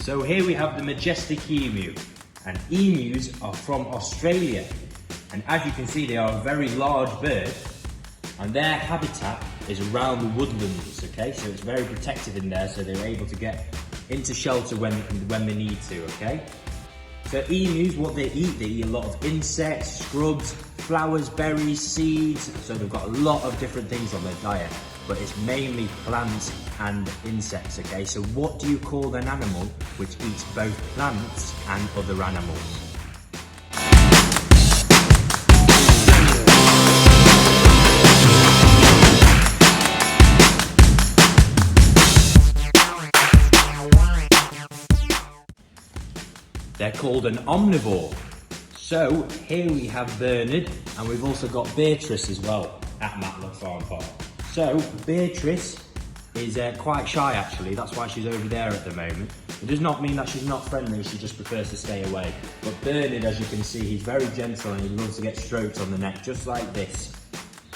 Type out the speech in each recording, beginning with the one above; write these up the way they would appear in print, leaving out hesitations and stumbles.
So here we have the majestic emu, and emus are from Australia. And as you can see, they are a very large bird, and their habitat is around the woodlands, okay? So it's very protected in there, so they're able to get into shelter when they need to, okay? So emus, what they eat a lot of insects, scrubs, flowers, berries, seeds, so they've got a lot of different things on their diet, but it's mainly plants and insects, okay? So what do you call an animal which eats both plants and other animals? They're called an omnivore. So here we have Bernard, and we've also got Beatrice as well at Matlock Farm Park. So Beatrice is quite shy actually, that's why she's over there at the moment. It does not mean that she's not friendly, she just prefers to stay away. But Bernard, as you can see, he's very gentle and he loves to get stroked on the neck, just like this.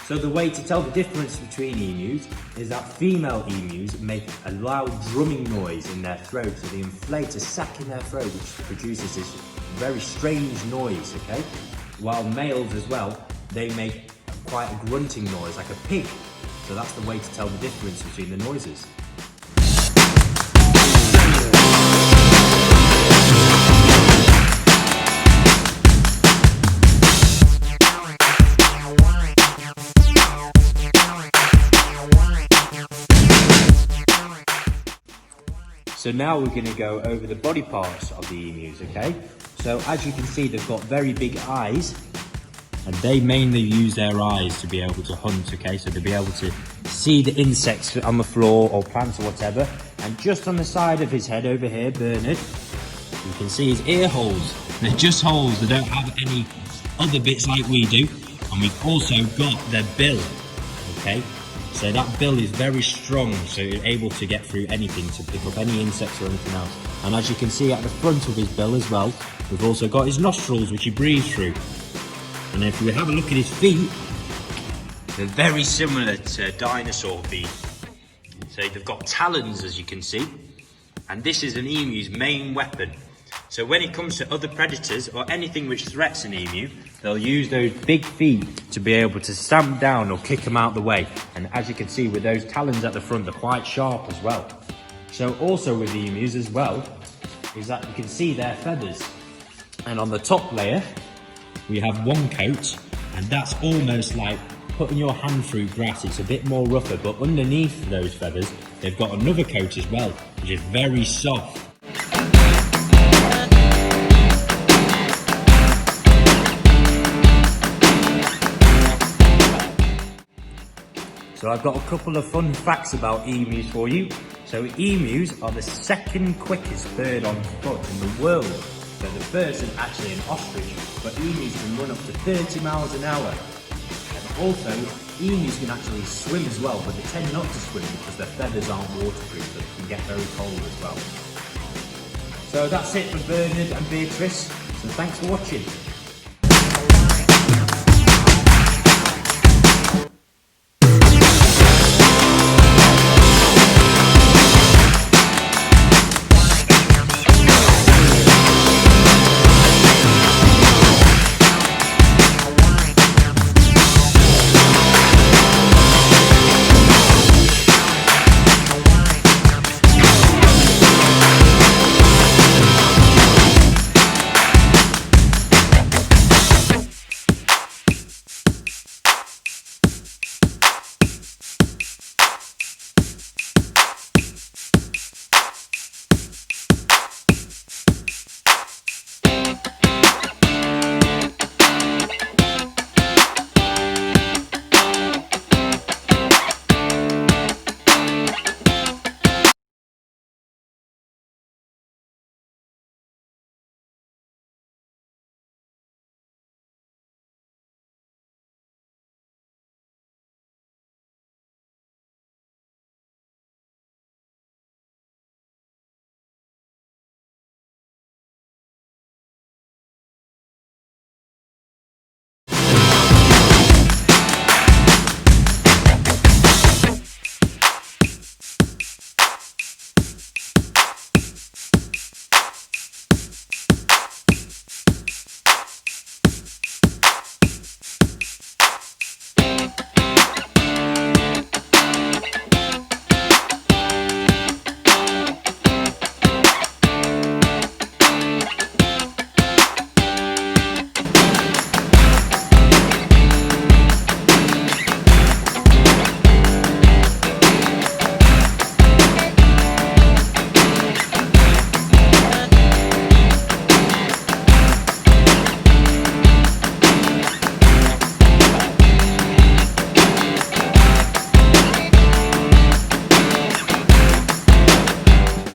So the way to tell the difference between emus is that female emus make a loud drumming noise in their throat, so they inflate a sac in their throat which produces this very strange noise, okay? While males as well, they make quite a grunting noise, like a pig. So that's the way to tell the difference between the noises. So now we're going to go over the body parts of the emus, okay? So as you can see, they've got very big eyes, and they mainly use their eyes to be able to hunt, okay? So they'll be able to see the insects on the floor or plants or whatever. And just on the side of his head over here, Bernard, you can see his ear holes. They're just holes, they don't have any other bits like we do. And we've also got their bill, okay? So that bill is very strong, so you're able to get through anything, to pick up any insects or anything else. And as you can see at the front of his bill as well, we've also got his nostrils, which he breathes through. And if we have a look at his feet, they're very similar to dinosaur feet. So they've got talons, as you can see, and this is an emu's main weapon. So when it comes to other predators or anything which threats an emu, they'll use those big feet to be able to stamp down or kick them out the way. And as you can see with those talons at the front, they're quite sharp as well. So also with the emus as well, is that you can see their feathers. And on the top layer, we have one coat, and that's almost like putting your hand through grass. It's a bit more rougher, but underneath those feathers, they've got another coat as well, which is very soft. So I've got a couple of fun facts about emus for you. So emus are the second quickest bird on foot in the world. So the first is actually an ostrich, but emus can run up to 30 miles an hour. And also, emus can actually swim as well, but they tend not to swim because their feathers aren't waterproof, so they can get very cold as well. So that's it for Bernard and Beatrice, so thanks for watching.